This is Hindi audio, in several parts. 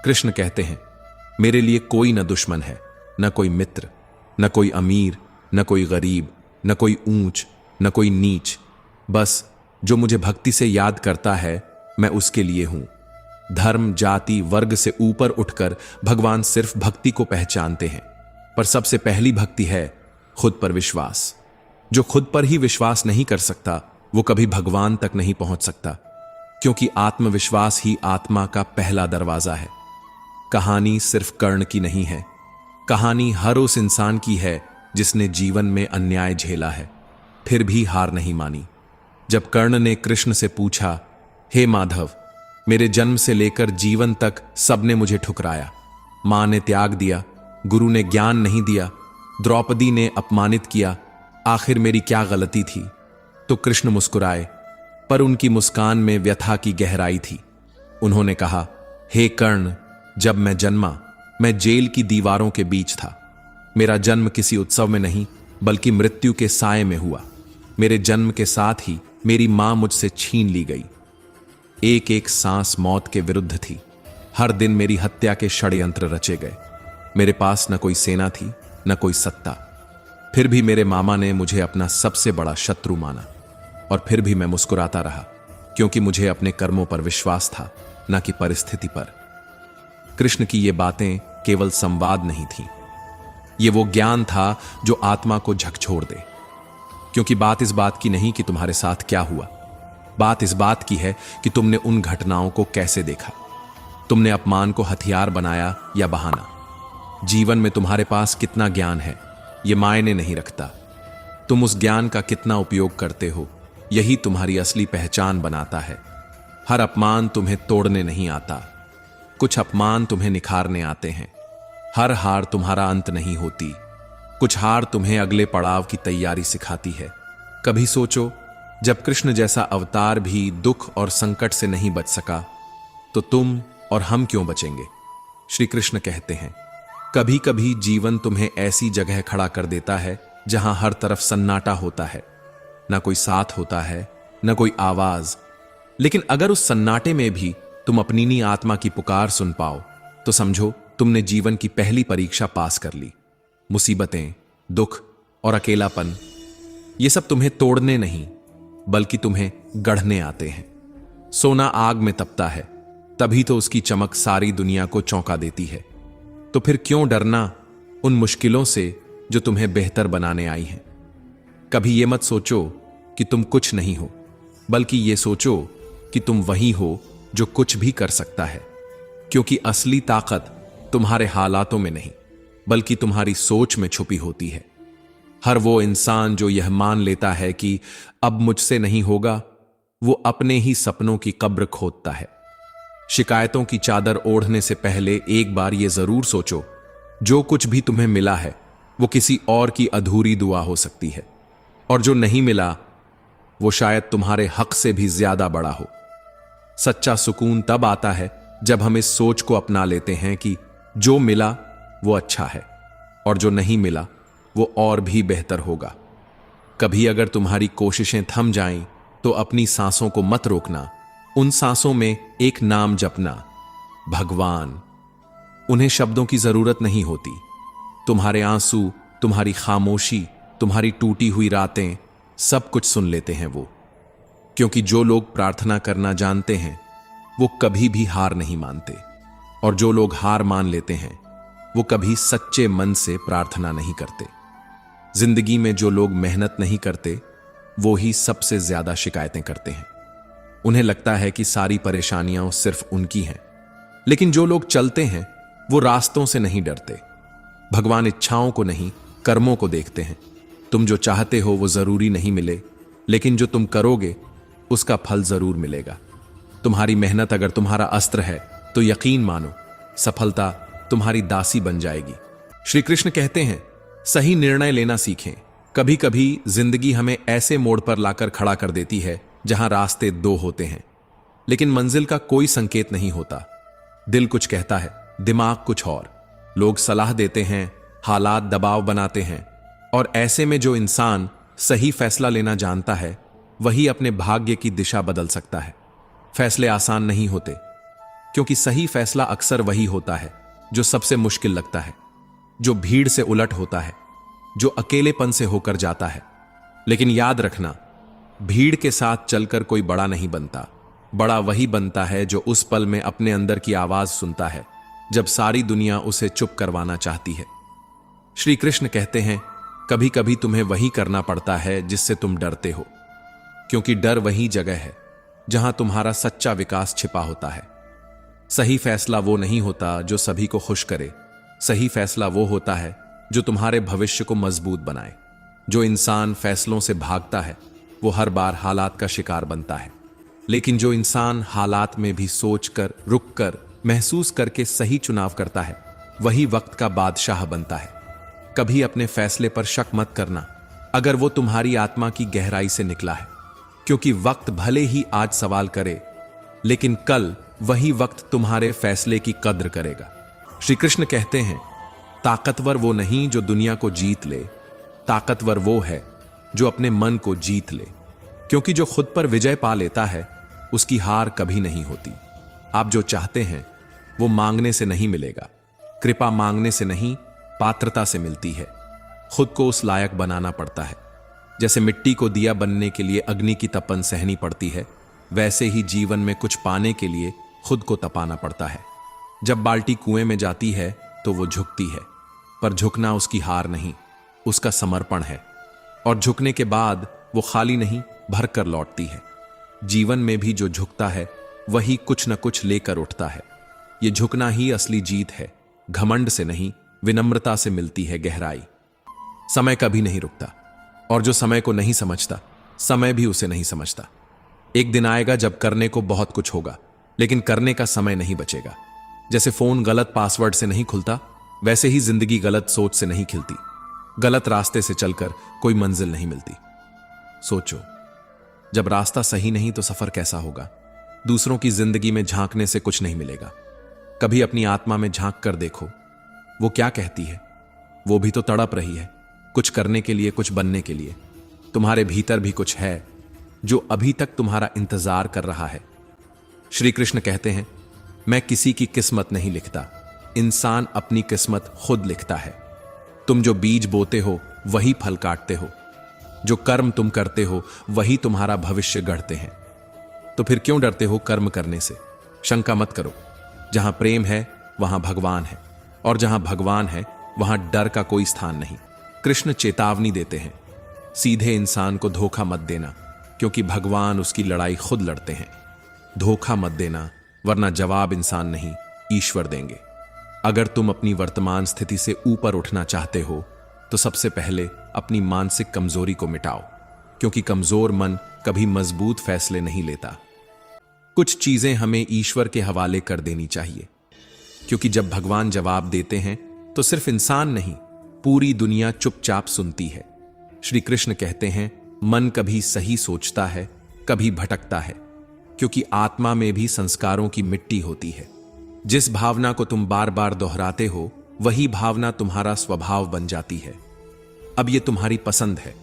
कृष्ण कहते हैं, मेरे लिए कोई न दुश्मन है, न कोई मित्र, न कोई अमीर, न कोई गरीब, न कोई ऊंच, न कोई नीच। बस जो मुझे भक्ति से याद करता है, मैं उसके लिए हूं। धर्म, जाति, वर्ग से ऊपर उठकर भगवान सिर्फ भक्ति को पहचानते हैं। पर सबसे पहली भक्ति है खुद पर विश्वास। जो खुद पर ही विश्वास नहीं कर सकता, वो कभी भगवान तक नहीं पहुंच सकता, क्योंकि आत्मविश्वास ही आत्मा का पहला दरवाजा है। कहानी सिर्फ कर्ण की नहीं है, कहानी हर उस इंसान की है जिसने जीवन में अन्याय झेला है, फिर भी हार नहीं मानी। जब कर्ण ने कृष्ण से पूछा, हे माधव, मेरे जन्म से लेकर जीवन तक सबने मुझे ठुकराया, मां ने त्याग दिया, गुरु ने ज्ञान नहीं दिया, द्रौपदी ने अपमानित किया, आखिर मेरी क्या गलती थी? तो कृष्ण मुस्कुराए, पर उनकी मुस्कान में व्यथा की गहराई थी। उन्होंने कहा, हे कर्ण, जब मैं जन्मा, मैं जेल की दीवारों के बीच था। मेरा जन्म किसी उत्सव में नहीं, बल्कि मृत्यु के साए में हुआ। मेरे जन्म के साथ ही मेरी मां मुझसे छीन ली गई। एक एक सांस मौत के विरुद्ध थी। हर दिन मेरी हत्या के षड्यंत्र रचे गए। मेरे पास न कोई सेना थी, न कोई सत्ता। फिर भी मेरे मामा ने मुझे अपना सबसे बड़ा शत्रु माना, और फिर भी मैं मुस्कुराता रहा, क्योंकि मुझे अपने कर्मों पर विश्वास था, न कि परिस्थिति पर। कृष्ण की ये बातें केवल संवाद नहीं थीं, ये वो ज्ञान था जो आत्मा को झकझोर दे। क्योंकि बात इस बात की नहीं कि तुम्हारे साथ क्या हुआ, बात इस बात की है कि तुमने उन घटनाओं को कैसे देखा। तुमने अपमान को हथियार बनाया या बहाना। जीवन में तुम्हारे पास कितना ज्ञान है, यह मायने नहीं रखता। तुम उस ज्ञान का कितना उपयोग करते हो, यही तुम्हारी असली पहचान बनाता है। हर अपमान तुम्हें तोड़ने नहीं आता, कुछ अपमान तुम्हें निखारने आते हैं। हर हार तुम्हारा अंत नहीं होती, कुछ हार तुम्हें अगले पड़ाव की तैयारी सिखाती है। कभी सोचो, जब कृष्ण जैसा अवतार भी दुख और संकट से नहीं बच सका, तो तुम और हम क्यों बचेंगे? श्री कृष्ण कहते हैं, कभी कभी जीवन तुम्हें ऐसी जगह खड़ा कर देता है जहां हर तरफ सन्नाटा होता है, ना कोई साथ होता है, ना कोई आवाज। लेकिन अगर उस सन्नाटे में भी तुम अपनी नी आत्मा की पुकार सुन पाओ, तो समझो तुमने जीवन की पहली परीक्षा पास कर ली। मुसीबतें, दुख और अकेलापन, ये सब तुम्हें तोड़ने नहीं, बल्कि तुम्हें गढ़ने आते हैं। सोना आग में तपता है, तभी तो उसकी चमक सारी दुनिया को चौंका देती है। तो फिर क्यों डरना उन मुश्किलों से जो तुम्हें बेहतर बनाने आई हैं? कभी यह मत सोचो कि तुम कुछ नहीं हो, बल्कि यह सोचो कि तुम वही हो जो कुछ भी कर सकता है। क्योंकि असली ताकत तुम्हारे हालातों में नहीं, बल्कि तुम्हारी सोच में छुपी होती है। हर वो इंसान जो यह मान लेता है कि अब मुझसे नहीं होगा, वो अपने ही सपनों की कब्र खोदता है। शिकायतों की चादर ओढ़ने से पहले एक बार यह जरूर सोचो, जो कुछ भी तुम्हें मिला है वो किसी और की अधूरी दुआ हो सकती है, और जो नहीं मिला वो शायद तुम्हारे हक से भी ज्यादा बड़ा हो। सच्चा सुकून तब आता है जब हम इस सोच को अपना लेते हैं कि जो मिला वो अच्छा है, और जो नहीं मिला वो और भी बेहतर होगा। कभी अगर तुम्हारी कोशिशें थम जाएं, तो अपनी सांसों को मत रोकना। उन सांसों में एक नाम जपना, भगवान। उन्हें शब्दों की जरूरत नहीं होती। तुम्हारे आंसू, तुम्हारी खामोशी, तुम्हारी टूटी हुई रातें, सब कुछ सुन लेते हैं वो। क्योंकि जो लोग प्रार्थना करना जानते हैं, वो कभी भी हार नहीं मानते, और जो लोग हार मान लेते हैं, वो कभी सच्चे मन से प्रार्थना नहीं करते। जिंदगी में जो लोग मेहनत नहीं करते, वो ही सबसे ज्यादा शिकायतें करते हैं। उन्हें लगता है कि सारी परेशानियां सिर्फ उनकी हैं। लेकिन जो लोग चलते हैं, वो रास्तों से नहीं डरते। भगवान इच्छाओं को नहीं, कर्मों को देखते हैं। तुम जो चाहते हो वो जरूरी नहीं मिले, लेकिन जो तुम करोगे उसका फल जरूर मिलेगा। तुम्हारी मेहनत अगर तुम्हारा अस्त्र है, तो यकीन मानो सफलता तुम्हारी दासी बन जाएगी। श्री कृष्ण कहते हैं, सही निर्णय लेना सीखें। कभी कभी जिंदगी हमें ऐसे मोड़ पर लाकर खड़ा कर देती है जहां रास्ते दो होते हैं, लेकिन मंजिल का कोई संकेत नहीं होता। दिल कुछ कहता है, दिमाग कुछ और। लोग सलाह देते हैं, हालात दबाव बनाते हैं, और ऐसे में जो इंसान सही फैसला लेना जानता है, वही अपने भाग्य की दिशा बदल सकता है। फैसले आसान नहीं होते, क्योंकि सही फैसला अक्सर वही होता है जो सबसे मुश्किल लगता है, जो भीड़ से उलट होता है, जो अकेलेपन से होकर जाता है। लेकिन याद रखना, भीड़ के साथ चलकर कोई बड़ा नहीं बनता। बड़ा वही बनता है जो उस पल में अपने अंदर की आवाज सुनता है जब सारी दुनिया उसे चुप करवाना चाहती है। श्री कृष्ण कहते हैं, कभी कभी तुम्हें वही करना पड़ता है जिससे तुम डरते हो, क्योंकि डर वही जगह है जहां तुम्हारा सच्चा विकास छिपा होता है। सही फैसला वो नहीं होता जो सभी को खुश करे। सही फैसला वो होता है जो तुम्हारे भविष्य को मजबूत बनाए। जो इंसान फैसलों से भागता है वो हर बार हालात का शिकार बनता है, लेकिन जो इंसान हालात में भी सोचकर, रुककर, महसूस करके सही चुनाव करता है, वही वक्त का बादशाह बनता है। कभी अपने फैसले पर शक मत करना अगर वो तुम्हारी आत्मा की गहराई से निकला है, क्योंकि वक्त भले ही आज सवाल करे, लेकिन कल वही वक्त तुम्हारे फैसले की कद्र करेगा। श्री कृष्ण कहते हैं, ताकतवर वो नहीं जो दुनिया को जीत ले, ताकतवर वो है जो अपने मन को जीत ले, क्योंकि जो खुद पर विजय पा लेता है उसकी हार कभी नहीं होती। आप जो चाहते हैं वो मांगने से नहीं मिलेगा, कृपा मांगने से नहीं, पात्रता से मिलती है। खुद को उस लायक बनाना पड़ता है। जैसे मिट्टी को दिया बनने के लिए अग्नि की तपन सहनी पड़ती है, वैसे ही जीवन में कुछ पाने के लिए खुद को तपाना पड़ता है। जब बाल्टी कुएं में जाती है तो वो झुकती है, पर झुकना उसकी हार नहीं, उसका समर्पण है। और झुकने के बाद वो खाली नहीं, भरकर लौटती है। जीवन में भी जो झुकता है वही कुछ न कुछ लेकर उठता है। ये झुकना ही असली जीत है। घमंड से नहीं, विनम्रता से मिलती है गहराई। समय कभी नहीं रुकता, और जो समय को नहीं समझता, समय भी उसे नहीं समझता। एक दिन आएगा जब करने को बहुत कुछ होगा, लेकिन करने का समय नहीं बचेगा। जैसे फोन गलत पासवर्ड से नहीं खुलता, वैसे ही जिंदगी गलत सोच से नहीं खिलती। गलत रास्ते से चलकर कोई मंजिल नहीं मिलती। सोचो, जब रास्ता सही नहीं तो सफर कैसा होगा। दूसरों की जिंदगी में झांकने से कुछ नहीं मिलेगा। कभी अपनी आत्मा में झांक कर देखो, वो क्या कहती है। वो भी तो तड़प रही है, कुछ करने के लिए, कुछ बनने के लिए। तुम्हारे भीतर भी कुछ है जो अभी तक तुम्हारा इंतजार कर रहा है। श्री कृष्ण कहते हैं, मैं किसी की किस्मत नहीं लिखता, इंसान अपनी किस्मत खुद लिखता है। तुम जो बीज बोते हो वही फल काटते हो। जो कर्म तुम करते हो वही तुम्हारा भविष्य गढ़ते हैं। तो फिर क्यों डरते हो कर्म करने से? शंका मत करो। जहां प्रेम है वहां भगवान है, और जहां भगवान है वहां डर का कोई स्थान नहीं। कृष्ण चेतावनी देते हैं, सीधे इंसान को धोखा मत देना, क्योंकि भगवान उसकी लड़ाई खुद लड़ते हैं। धोखा मत देना, वरना जवाब इंसान नहीं, ईश्वर देंगे। अगर तुम अपनी वर्तमान स्थिति से ऊपर उठना चाहते हो तो सबसे पहले अपनी मानसिक कमजोरी को मिटाओ, क्योंकि कमजोर मन कभी मजबूत फैसले नहीं लेता। कुछ चीजें हमें ईश्वर के हवाले कर देनी चाहिए, क्योंकि जब भगवान जवाब देते हैं तो सिर्फ इंसान नहीं, पूरी दुनिया चुपचाप सुनती है। श्री कृष्ण कहते हैं, मन कभी सही सोचता है, कभी भटकता है, क्योंकि आत्मा में भी संस्कारों की मिट्टी होती है। जिस भावना को तुम बार बार दोहराते हो वही भावना तुम्हारा स्वभाव बन जाती है। अब ये तुम्हारी पसंद है,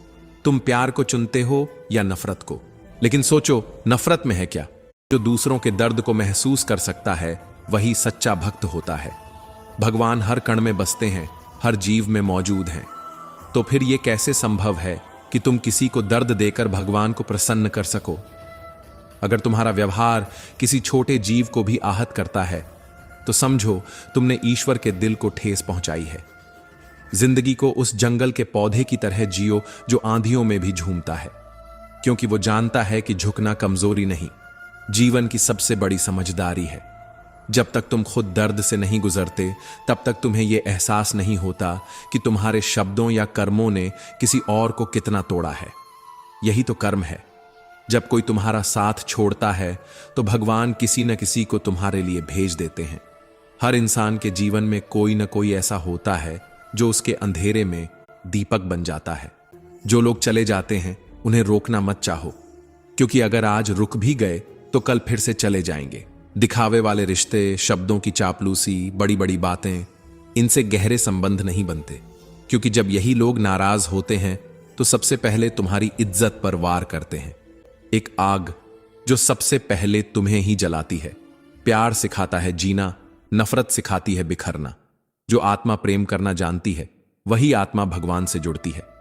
तुम प्यार को चुनते हो या नफरत को। लेकिन सोचो, नफरत में है क्या? जो दूसरों के दर्द को महसूस कर सकता है वही सच्चा भक्त होता है। भगवान हर कण में बसते हैं, हर जीव में मौजूद हैं। तो फिर यह कैसे संभव है कि तुम किसी को दर्द देकर भगवान को प्रसन्न कर सको? अगर तुम्हारा व्यवहार किसी छोटे जीव को भी आहत करता है तो समझो तुमने ईश्वर के दिल को ठेस पहुंचाई है। जिंदगी को उस जंगल के पौधे की तरह जियो जो आंधियों में भी झूमता है, क्योंकि वो जानता है कि झुकना कमजोरी नहीं, जीवन की सबसे बड़ी समझदारी है। जब तक तुम खुद दर्द से नहीं गुजरते तब तक तुम्हें यह एहसास नहीं होता कि तुम्हारे शब्दों या कर्मों ने किसी और को कितना तोड़ा है। यही तो कर्म है। जब कोई तुम्हारा साथ छोड़ता है तो भगवान किसी न किसी को तुम्हारे लिए भेज देते हैं। हर इंसान के जीवन में कोई न कोई ऐसा होता है जो उसके अंधेरे में दीपक बन जाता है। जो लोग चले जाते हैं उन्हें रोकना मत चाहो, क्योंकि अगर आज रुक भी गए तो कल फिर से चले जाएंगे। दिखावे वाले रिश्ते, शब्दों की चापलूसी, बड़ी बड़ी बातें, इनसे गहरे संबंध नहीं बनते, क्योंकि जब यही लोग नाराज होते हैं तो सबसे पहले तुम्हारी इज्जत पर वार करते हैं। एक आग जो सबसे पहले तुम्हें ही जलाती है। प्यार सिखाता है जीना, नफरत सिखाती है बिखरना। जो आत्मा प्रेम करना जानती है, वही आत्मा भगवान से जुड़ती है।